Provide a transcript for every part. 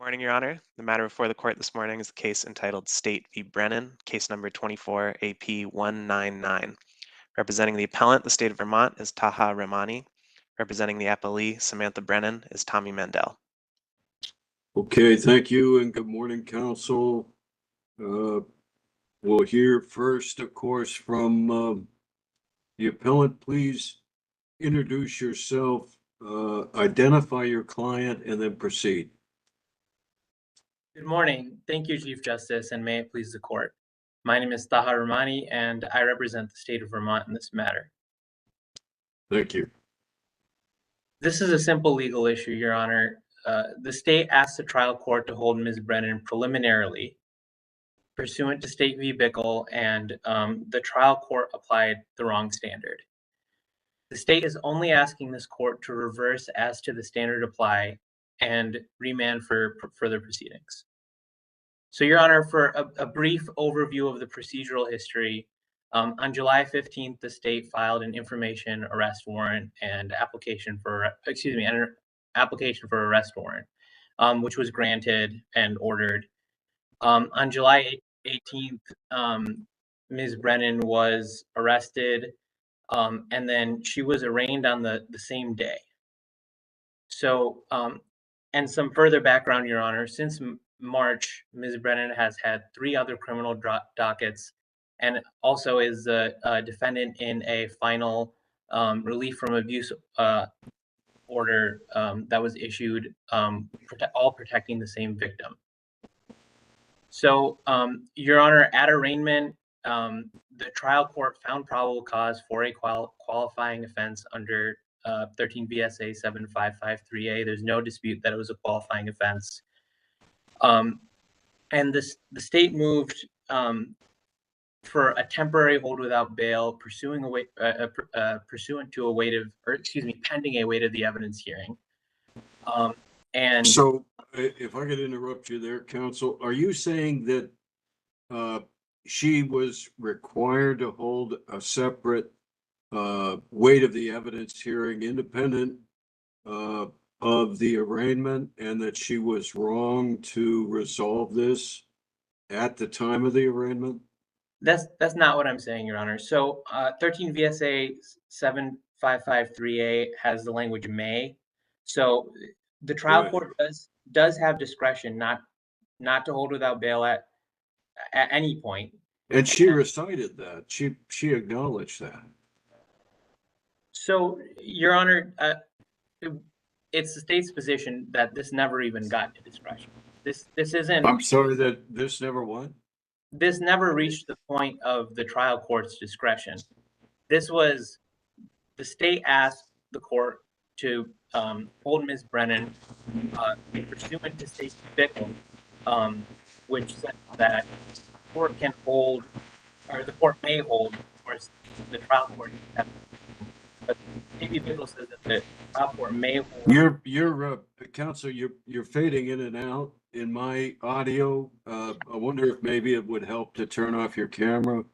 Morning, Your Honor. The matter before the court this morning is the case entitled State v. Brennan, case number 24 AP 199. Representing the appellant, the state of Vermont, is Taha Rahmani. Representing the appellee, Samantha Brennan, is Tommy Mandel. Okay, thank you, and good morning, counsel. We'll hear first, of course, from the appellant. Please introduce yourself, identify your client, and then proceed. Good morning. Thank you, Chief Justice, and may it please the court. My name is Taha Rahmani, and I represent the state of Vermont in this matter. Thank you. This is a simple legal issue, Your Honor. The state asked the trial court to hold Ms. Brennan preliminarily pursuant to State v. Bickle, and the trial court applied the wrong standard. The state is only asking this court to reverse as to the standard apply and remand for further proceedings. So, Your Honor, for a brief overview of the procedural history, on July 15th, the state filed an information arrest warrant and application for arrest warrant, which was granted and ordered. On July 18th, Ms. Brennan was arrested, and then she was arraigned on the same day. So, and some further background, Your Honor, since March, Ms. Brennan has had 3 other criminal dockets and also is a defendant in a final relief from abuse order that was issued, all protecting the same victim. So, Your Honor, at arraignment, the trial court found probable cause for a qualifying offense under 13 VSA 7553A. There's no dispute that it was a qualifying offense. And the state moved for a temporary hold without bail, pursuant to a weight of, pending a weight of the evidence hearing. And so, if I could interrupt you there, counsel, are you saying that she was required to hold a separate weight of the evidence hearing independent of the arraignment, and that she was wrong to resolve this at the time of the arraignment? That's not what I'm saying, Your Honor. So 13 VSA 7553A has the language may. So the trial court does have discretion not to hold without bail at any point. And she recited that. She acknowledged that. So, Your Honor, it's the state's position that this never even got to discretion. This isn't. I'm sorry, that this never what? This never reached the point of the trial court's discretion. This was, the state asked the court to hold Ms. Brennan pursuant to State Bickle, which said that the court can hold, or the court may hold, of course, the trial court. But State Bickle says that the trial court may hold. Your counsel, you're fading in and out in my audio. I wonder if maybe it would help to turn off your camera.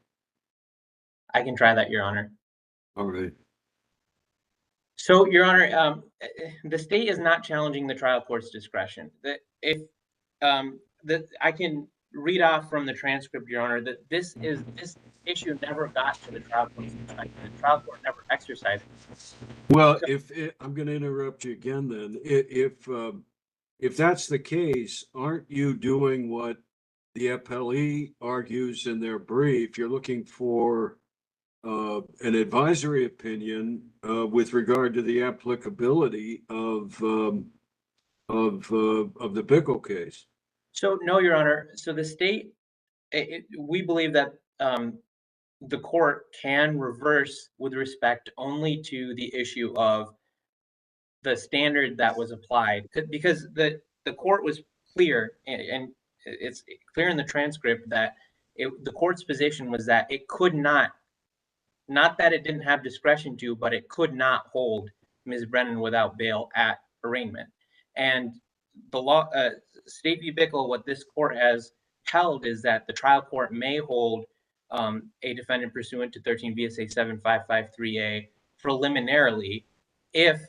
I can try that, Your Honor. All right. So, Your Honor, the state is not challenging the trial court's discretion. I can read off from the transcript, Your Honor, that this issue never got to the trial court's discretion. The trial court never exercised it. Well, I'm going to interrupt you again then. If that's the case, aren't you doing what the appellee argues in their brief? You're looking for an advisory opinion with regard to the applicability of the Bickle case. So, no, Your Honor. So the state, we believe that the court can reverse with respect only to the issue of the standard that was applied, because the court was clear, and it's clear in the transcript that the court's position was that it could not that it didn't have discretion to, but it could not hold Ms. Brennan without bail at arraignment. And the law, State v. Bickle, what this court has held is that the trial court may hold a defendant pursuant to 13 VSA 7553A preliminarily if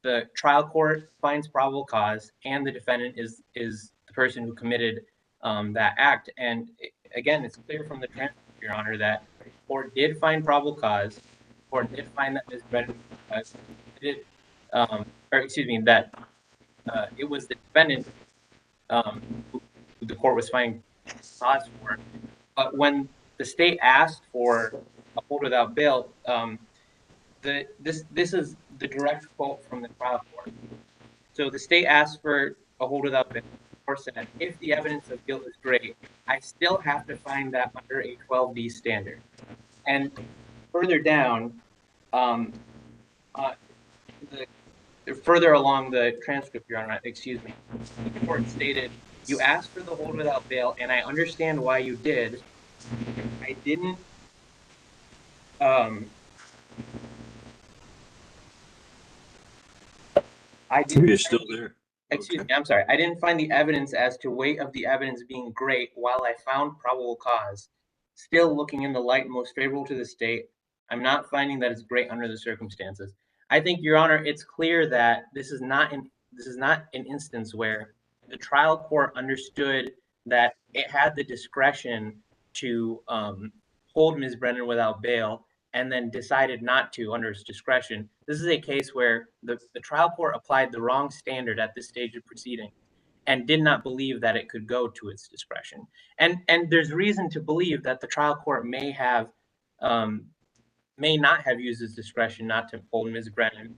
the trial court finds probable cause, and the defendant is the person who committed that act. And again, it's clear from the transcript, Your Honor, that the court did find probable cause. The court did find that Ms. Brennan was committed, or excuse me, that it was the defendant who the court was finding cause for. But when the state asked for a hold without bail, this is the direct quote from the trial court. So the state asked for a hold without bail. The court said, if the evidence of guilt is great, I still have to find that under a 12D standard. And further down, further along the transcript, Your Honor, excuse me, the court stated, you asked for the hold without bail, and I understand why you did. I didn't You're still there. Excuse me, I'm sorry. I didn't find the evidence as to weight of the evidence being great while I found probable cause. Still looking in the light most favorable to the state, I'm not finding that it's great under the circumstances. I think, Your Honor, it's clear that this is not an instance where the trial court understood that it had the discretion to hold Ms. Brennan without bail and then decided not to under its discretion. This is a case where the trial court applied the wrong standard at this stage of proceeding and did not believe that it could go to its discretion. And there's reason to believe that the trial court may not have used its discretion not to hold Ms. Brennan.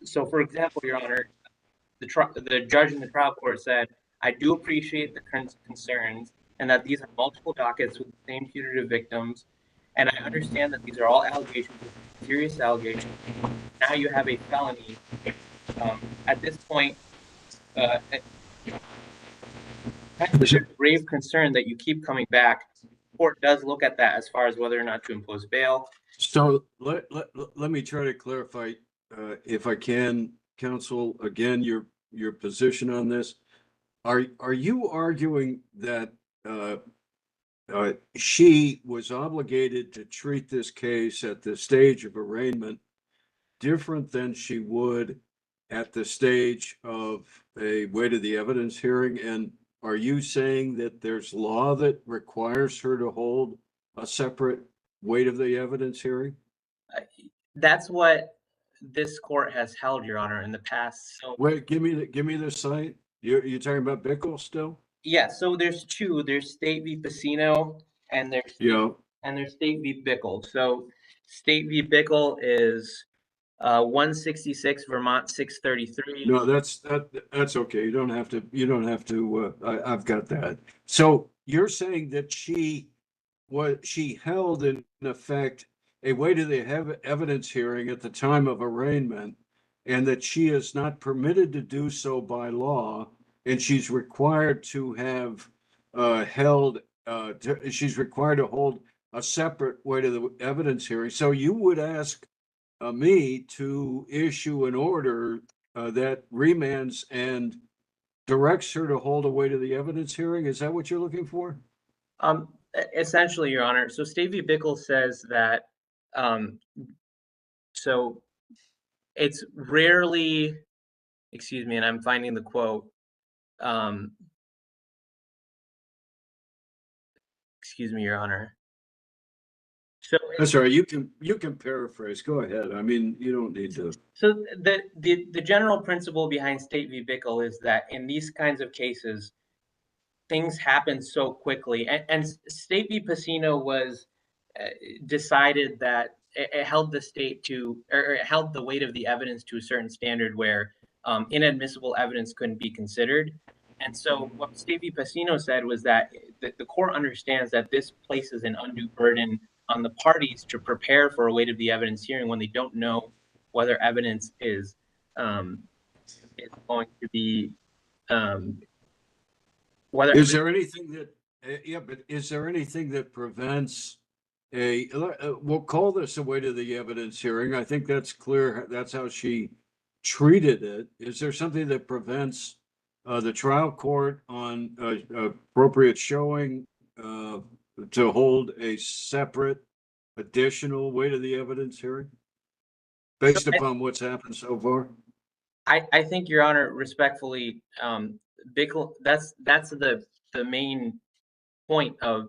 So, for example, Your Honor, the judge in the trial court said, I do appreciate the concerns and that these are multiple dockets with the same putative victims. And I understand that these are all allegations, serious allegations. Now you have a felony. At this point, there's a grave concern that you keep coming back. The court does look at that as far as whether or not to impose bail. So let me try to clarify, if I can, counsel, again, your position on this. Are you arguing that she was obligated to treat this case at the stage of arraignment different than she would at the stage of a weight of the evidence hearing? And are you saying that there's law that requires her to hold a separate weight of the evidence hearing? That's what this court has held, Your Honor, in the past. So, wait, give me the site. You're talking about Bickle still? Yeah, so there's two. There's State v. Pacino and there's State v. Bickle. So State v. Bickle is 166 Vermont 633. No, that's okay. You don't have to, I've got that. So you're saying that she held in effect a weight of the evidence hearing at the time of arraignment, and that she is not permitted to do so by law, and she's required to have she's required to hold a separate weight of the evidence hearing. So you would ask me to issue an order that remands and directs her to hold a weight of the evidence hearing? Is that what you're looking for? Essentially, Your Honor. So State v. Bickle says that so it's rarely, excuse me, and I'm finding the quote. Excuse me, Your Honor. So that's all right. You can paraphrase. Go ahead. I mean, you don't need to. So the general principle behind State v. Bickle is that in these kinds of cases, things happen so quickly. And State v. Pacino was decided that it held the state to, or it held the weight of the evidence to a certain standard where inadmissible evidence couldn't be considered. And so what State v. Pacino said was that the court understands that this places an undue burden on the parties to prepare for a weight of the evidence hearing when they don't know whether evidence is going to be whether. Is there anything that but is there anything that prevents we'll call this a weight of the evidence hearing? I think that's clear. That's how she treated it. Is there something that prevents the trial court on appropriate showing to hold a separate additional weight of the evidence hearing? based upon what's happened so far? I think, Your Honor, respectfully, Bickle, that's the main point of,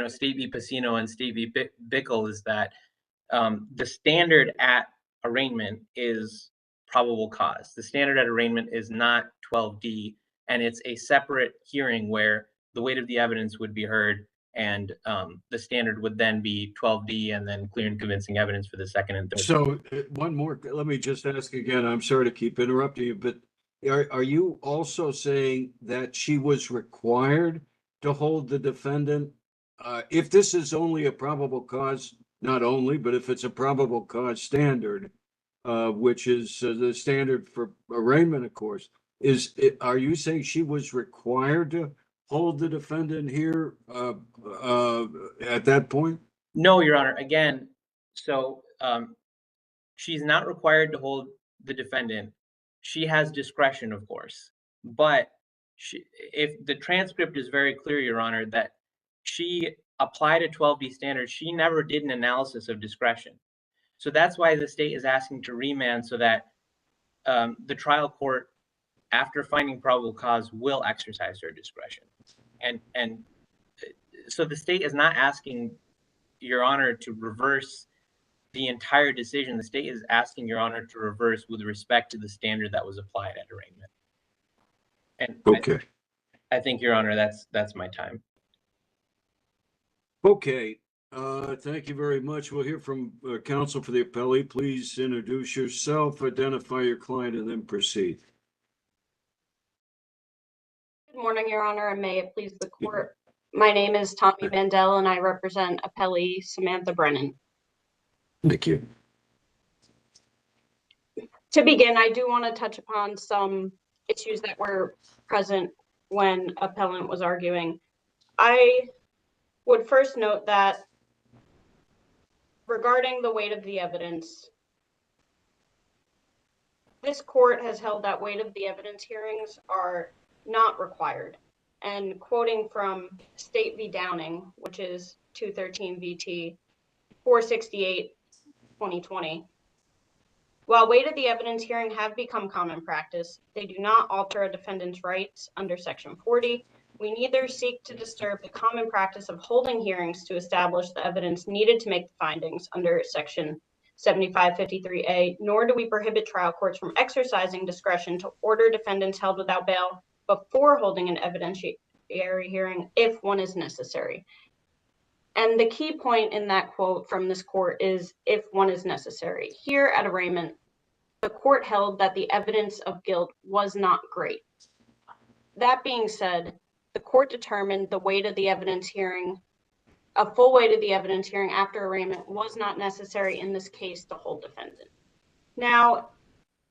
State v. Pacino and State v. Bickle is that the standard at arraignment is probable cause. The standard at arraignment is not 12D, and it's a separate hearing where the weight of the evidence would be heard, and the standard would then be 12D and then clear and convincing evidence for the second and third. So one more, let me just ask again, I'm sorry to keep interrupting you, but are you also saying that she was required to hold the defendant? If this is only a probable cause, not only, but if it's a probable cause standard, which is the standard for arraignment, of course, are you saying she was required to hold the defendant here at that point? No, Your Honor. Again, so she's not required to hold the defendant. She has discretion, of course, but if the transcript is very clear, Your Honor, that she applied a 12D standard, she never did an analysis of discretion. So that's why the state is asking to remand so that the trial court, after finding probable cause, will exercise their discretion. And so the state is not asking Your Honor to reverse the entire decision. The state is asking Your Honor to reverse with respect to the standard that was applied at arraignment. And Okay. I think, Your Honor, that's my time. Okay. Thank you very much. We'll hear from counsel for the appellee. Please introduce yourself, identify your client, and then proceed. Good morning, Your Honor, and may it please the court. My name is Tommy Mandel, and I represent appellee Samantha Brennan. Thank you. To begin, I do want to touch upon some issues that were present when appellant was arguing. I would first note that regarding the weight of the evidence, this court has held that weight of the evidence hearings are not required. And quoting from State v. Downing, which is 213 VT 468, 2020, while weight of the evidence hearing have become common practice, they do not alter a defendant's rights under Section 40. We neither seek to disturb the common practice of holding hearings to establish the evidence needed to make the findings under Section 7553A, nor do we prohibit trial courts from exercising discretion to order defendants held without bail before holding an evidentiary hearing if one is necessary. And the key point in that quote from this court is if one is necessary. Here at arraignment, the court held that the evidence of guilt was not great. That being said, the court determined the weight of the evidence hearing, a full weight of the evidence hearing after arraignment was not necessary in this case to hold defendant. Now,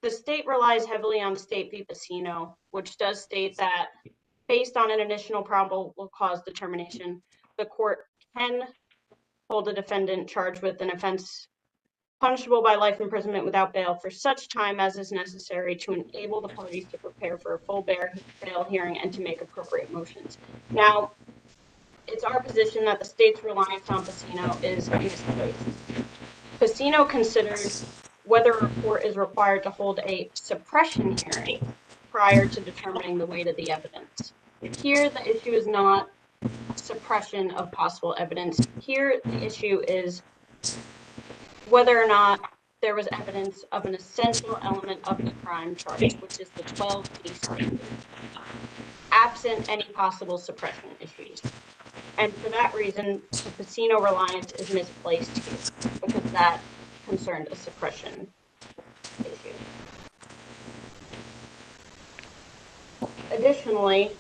the state relies heavily on State v. Pacino, which does state that based on an initial probable cause determination, the court can hold a defendant charged with an offense punishable by life imprisonment without bail for such time as is necessary to enable the parties to prepare for a full bail hearing and to make appropriate motions. Now, it's our position that the state's reliance on Pacino is misplaced. Pacino considers whether a court is required to hold a suppression hearing prior to determining the weight of the evidence. Here, the issue is not suppression of possible evidence. Here, the issue is whether or not there was evidence of an essential element of the crime charge, which is the 12D standard, absent any possible suppression issues. And for that reason, the Pacino reliance is misplaced here because that concerned a suppression issue. Additionally,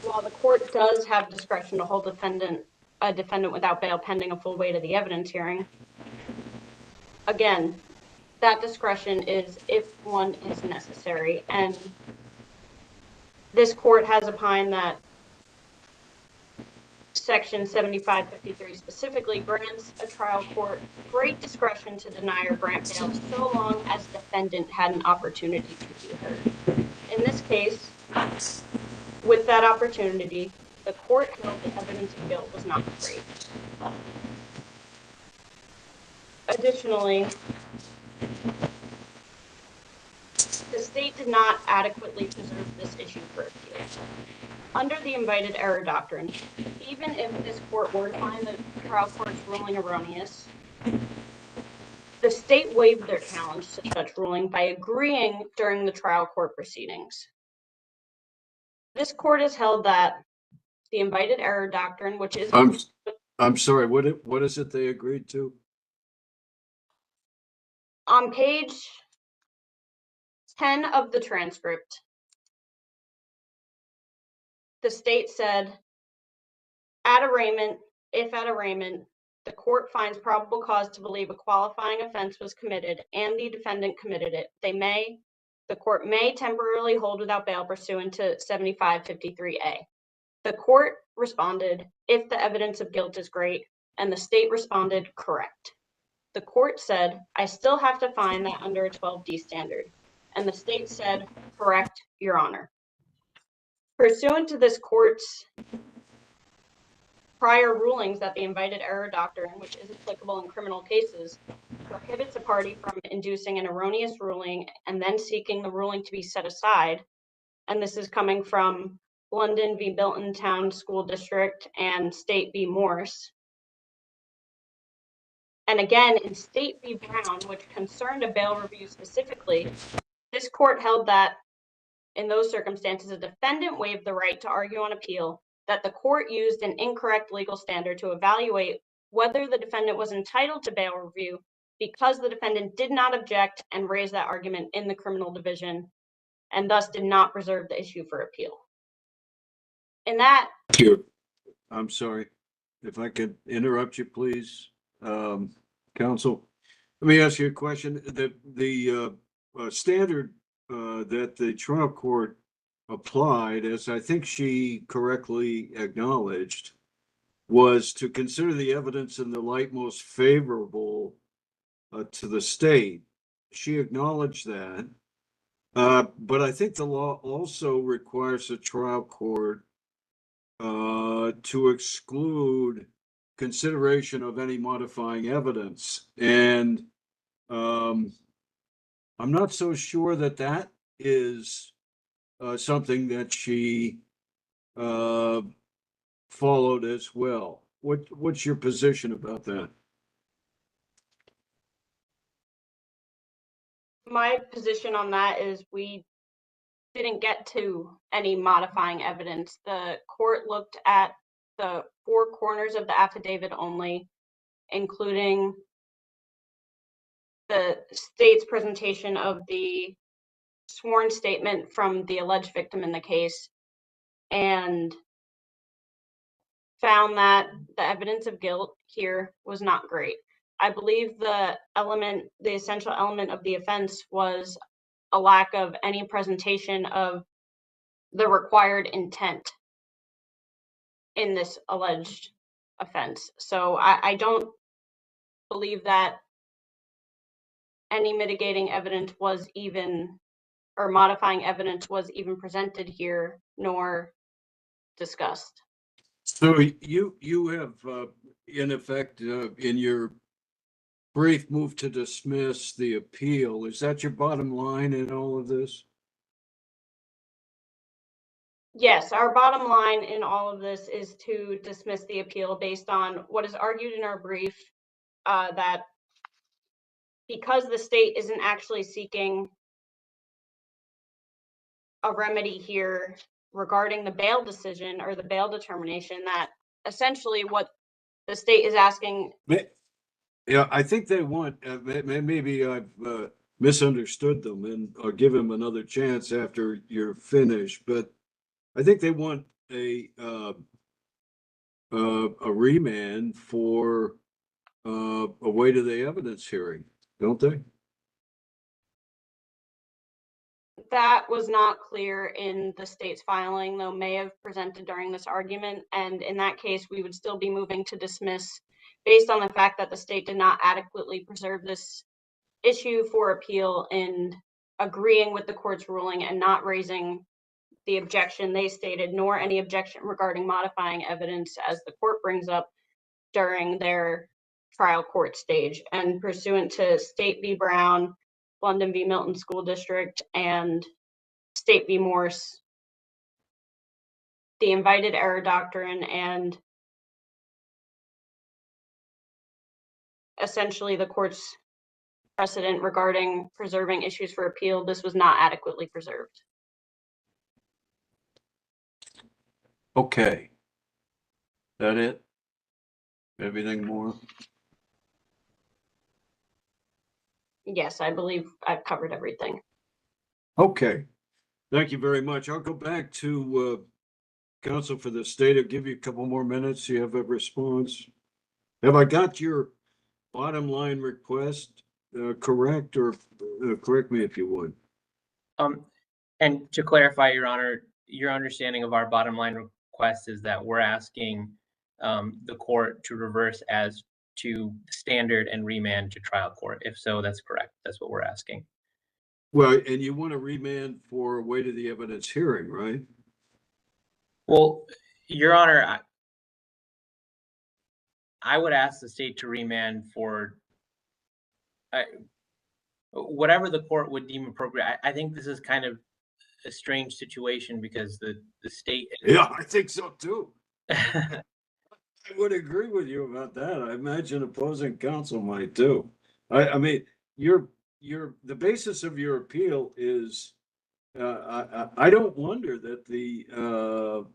while the court does have discretion to hold a defendant without bail pending a full weight of the evidence hearing, again, that discretion is if one is necessary. And this court has opined that Section 7553 specifically grants a trial court great discretion to deny or grant bail so long as the defendant had an opportunity to be heard. In this case, with that opportunity, the court held the evidence of guilt was not great. Additionally, the state did not adequately preserve this issue for appeal. Under the invited error doctrine, even if this court were to find the trial court's ruling erroneous, the state waived their challenge to such ruling by agreeing during the trial court proceedings. This court has held that the invited error doctrine, which is I'm sorry, what is it they agreed to? on page 10 of the transcript, the state said, if at arraignment, the court finds probable cause to believe a qualifying offense was committed and the defendant committed it, the court may temporarily hold without bail pursuant to 7553A. The court responded, if the evidence of guilt is great, and the state responded, correct. The court said, I still have to find that under a 12D standard. And the state said, correct, Your Honor. Pursuant to this court's prior rulings that the invited error doctrine, which is applicable in criminal cases, prohibits a party from inducing an erroneous ruling and then seeking the ruling to be set aside, and this is coming from London v. Bilton Town School District and State v. Morse. And again, in State v. Brown, which concerned a bail review specifically, this court held that in those circumstances, a defendant waived the right to argue on appeal that the court used an incorrect legal standard to evaluate whether the defendant was entitled to bail review because the defendant did not object and raise that argument in the criminal division and thus did not preserve the issue for appeal. In that, I'm sorry, if I could interrupt you, please, counsel. Let me ask you a question. The standard that the trial court applied, as I think she correctly acknowledged, was to consider the evidence in the light most favorable to the state. She acknowledged that. But I think the law also requires the trial court to exclude consideration of any modifying evidence. And I'm not so sure that that is something that she followed as well. What's your position about that? my position on that is we didn't get to any modifying evidence. The court looked at the four corners of the affidavit only, including the state's presentation of the sworn statement from the alleged victim in the case, and found that the evidence of guilt here was not great. I believe the essential element of the offense was a lack of any presentation of the required intent in this alleged offense. So I don't believe that any mitigating evidence was even, or modifying evidence was even presented here, nor discussed. So you have, in effect, in your brief, move to dismiss the appeal. Is that your bottom line in all of this? Yes, our bottom line in all of this is to dismiss the appeal based on what is argued in our brief, that because the state isn't actually seeking a remedy here regarding the bail decision or the bail determination, that essentially what the state is asking. Yeah, I think they want, maybe I've misunderstood them, and I'll give them another chance after you're finished, but I think they want a remand for a weight of the evidence hearing, don't they? That was not clear in the state's filing, though may have presented during this argument. And in that case, we would still be moving to dismiss based on the fact that the state did not adequately preserve this issue for appeal and agreeing with the court's ruling and not raising the objection they stated, nor any objection regarding modifying evidence, as the court brings up during their trial court stage. And pursuant to State v. Brown, London v. Milton School District, and State v. Morse, the invited error doctrine and essentially the court's precedent regarding preserving issues for appeal, this was not adequately preserved. Okay. That it? Everything more? Yes, I believe I've covered everything. Okay. Thank you very much. I'll go back to counsel for the state. I'll give you a couple more minutes. You have a response. Have I got your bottom line request correct, or correct me if you would? And to clarify, Your Honor, your understanding of our bottom line request is that we're asking the court to reverse as to standard and remand to trial court. If so, that's correct. That's what we're asking. Well, and you want to remand for weight of the evidence hearing, right? Well, Your Honor, I would ask the state to remand for whatever the court would deem appropriate. I think this is kind of a strange situation because the state. Yeah, I think so too. I would agree with you about that. I imagine opposing counsel might too. I mean, the basis of your appeal is, I don't wonder that the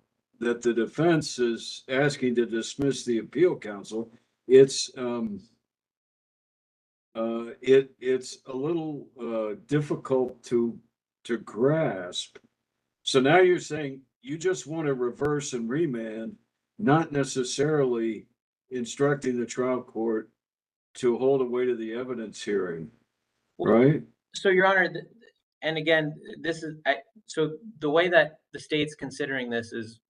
defense is asking to dismiss the appeal, counsel. It's it's a little difficult to grasp. So now you're saying you just want to reverse and remand, not necessarily instructing the trial court to hold a weight of the evidence hearing, right? So, Your Honor, and again, this is so the way that the state's considering this is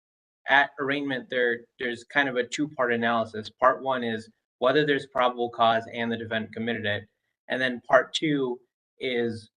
at arraignment. There's kind of a two-part analysis. Part one is whether there's probable cause and the defendant committed it, and then part two is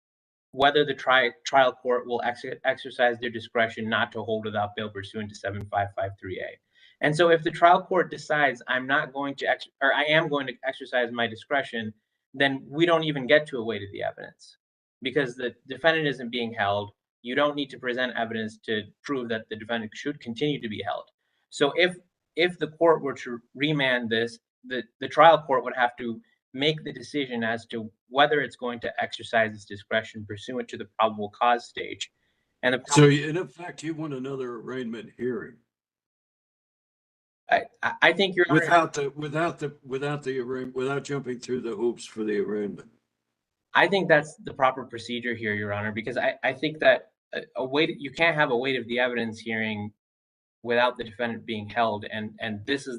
whether the trial court will exercise their discretion not to hold without bail pursuant to 7553A. And so if the trial court decides I'm not going to or I am going to exercise my discretion, then we don't even get to a weight of the evidence because the defendant isn't being held. You don't need to present evidence to prove that the defendant should continue to be held. So if the court were to remand this, the trial court would have to make the decision as to whether it's going to exercise its discretion pursuant to the probable cause stage. And So in effect, you want another arraignment hearing I think Your Honor, without jumping through the hoops for the arraignment. I think that's the proper procedure here, Your Honor, because I think that you can't have a weight of the evidence hearing without the defendant being held, and this is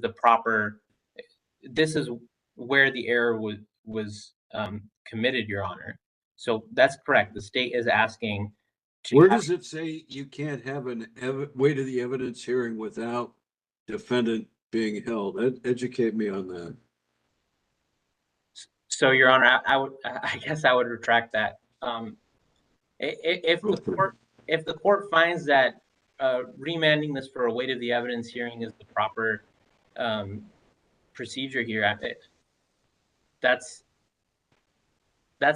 where the error was committed, Your Honor. So that's correct. The state is asking to. Where does it say you can't have an weight of the evidence hearing without defendant being held? Educate me on that. So, Your Honor, I guess I would retract that. If the court finds that remanding this for a weight of the evidence hearing is the proper procedure here, that's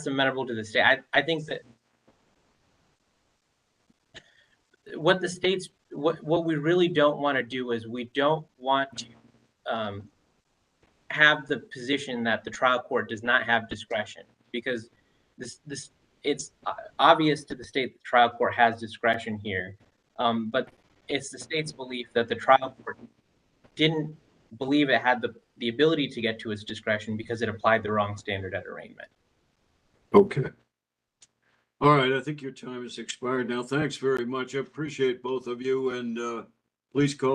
amenable to the state. I think that what we really don't want to do is we don't want to have the position that the trial court does not have discretion, because it's obvious to the state the trial court has discretion here, but it's the state's belief that the trial court didn't believe it had the ability to get to its discretion because it applied the wrong standard at arraignment. Okay. All right, I think your time has expired now. Thanks very much. I appreciate both of you, and please call